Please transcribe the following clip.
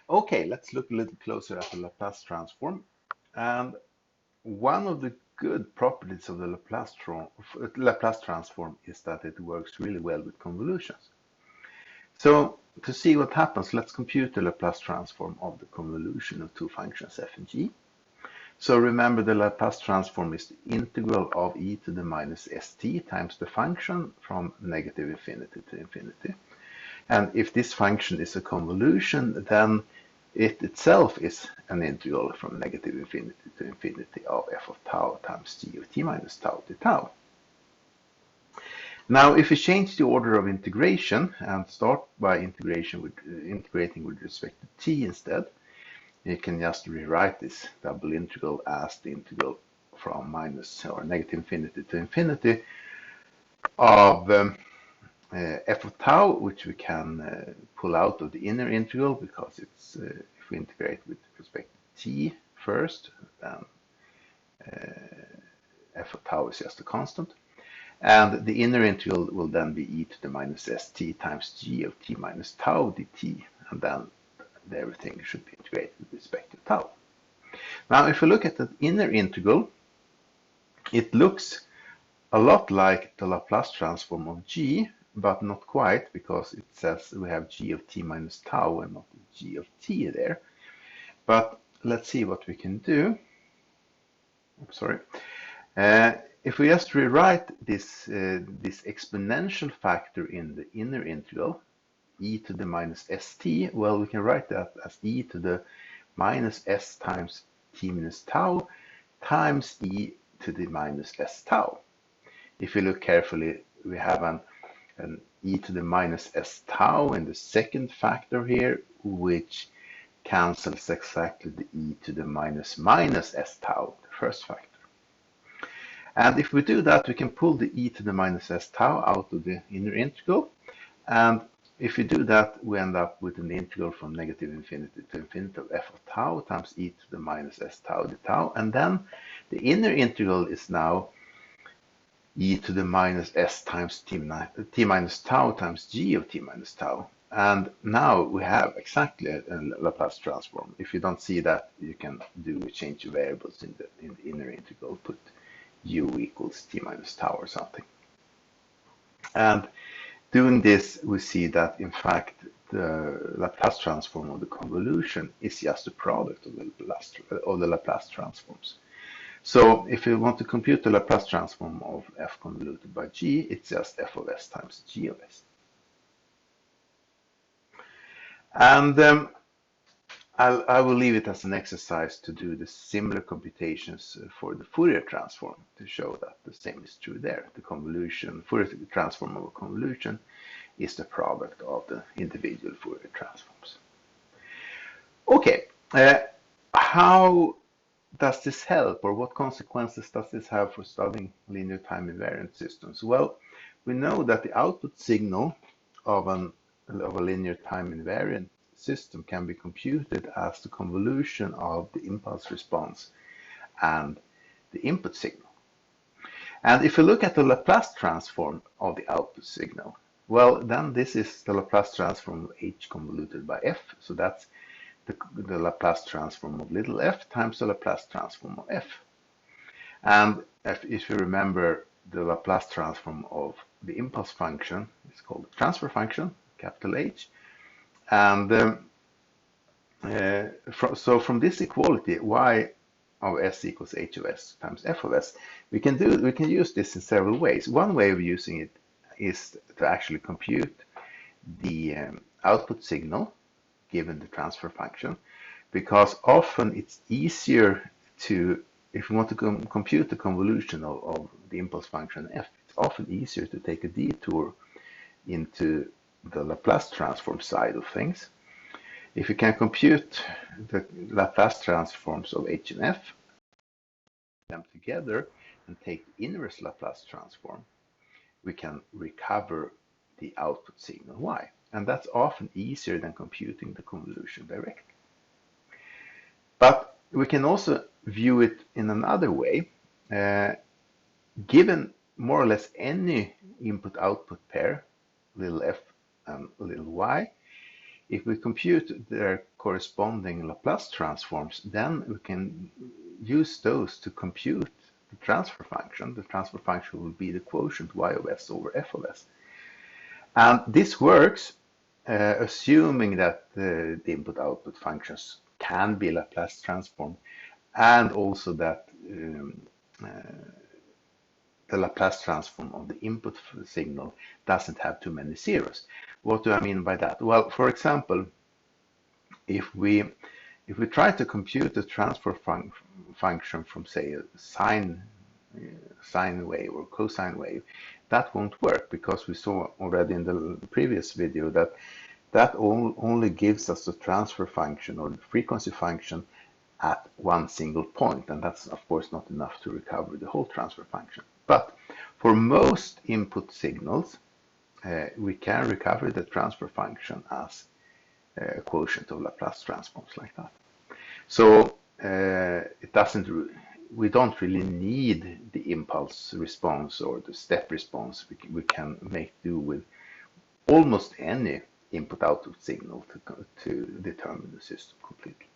Okay, let's look a little closer at the Laplace transform. And one of the good properties of the Laplace transform is that it works really well with convolutions. So to see what happens, let's compute the Laplace transform of the convolution of two functions f and g. So remember, the Laplace transform is the integral of e to the minus st times the function from negative infinity to infinity. And if this function is a convolution, then it itself is an integral from negative infinity to infinity of f of tau times g of t minus tau to tau. Now, if we change the order of integration and start by integrating with respect to t instead, you can just rewrite this double integral as the integral from minus or negative infinity to infinity of f of tau, which we can pull out of the inner integral because it's if we integrate with respect to t first, then f of tau is just a constant. And the inner integral will then be e to the minus st times g of t minus tau dt, and then everything should be integrated with respect to tau. Now, if we look at the inner integral, it looks a lot like the Laplace transform of g, but not quite, because it says we have g of t minus tau and not g of t there. But let's see what we can do. I'm sorry. If we just rewrite this exponential factor in the inner integral, e to the minus st, well, we can write that as e to the minus s times t minus tau times e to the minus s tau. If you look carefully, we have an e to the minus s tau in the second factor here, which cancels exactly the e to the minus s tau, the first factor. And if we do that, we can pull the e to the minus s tau out of the inner integral. And if we do that, we end up with an integral from negative infinity to infinity of f of tau times e to the minus s tau d tau. And then the inner integral is now e to the minus s times t minus tau times g of t minus tau. And now we have exactly a Laplace transform. If you don't see that, you can do a change of variables in the inner integral, put u equals t minus tau or something. And doing this, we see that in fact the Laplace transform of the convolution is just a product of the Laplace transforms. So if you want to compute the Laplace transform of f convoluted by g, it's just f of s times g of s. And I will leave it as an exercise to do the similar computations for the Fourier transform to show that the same is true there. The Fourier transform of a convolution is the product of the individual Fourier transforms. Okay, how does this help, or what consequences does this have for studying linear time invariant systems? Well, we know that the output signal of a linear time invariant system can be computed as the convolution of the impulse response and the input signal. And if you look at the Laplace transform of the output signal, well, then this is the Laplace transform of h convoluted by f. So that's the Laplace transform of little f times the Laplace transform of f. And if you remember, the Laplace transform of the impulse function is called the transfer function, capital H. And so from this equality, y of s equals h of s times f of s, we can use this in several ways. One way of using it is to actually compute the output signal given the transfer function, because often it's easier to, if you want to compute the convolution of the impulse function f, it's often easier to take a detour into the Laplace transform side of things. If you can compute the Laplace transforms of h and f, them together and take the inverse Laplace transform, we can recover the output signal y. And that's often easier than computing the convolution directly. But we can also view it in another way. Given more or less any input-output pair, little f and little y, If we compute their corresponding Laplace transforms, then we can use those to compute the transfer function. The transfer function will be the quotient y of s over f of s. And this works assuming that the input-output functions can be Laplace transformed, and also that the Laplace transform of the input signal doesn't have too many zeros. What do I mean by that? Well, for example, if we try to compute the transfer function from, say, a sine wave or cosine wave, that won't work, because we saw already in the previous video that only gives us the transfer function or the frequency function at one single point, and that's of course not enough to recover the whole transfer function. But for most input signals, we can recover the transfer function as a quotient of Laplace transforms like that. So we don't really need the impulse response or the step response. We can make do with almost any input-output signal to determine the system completely.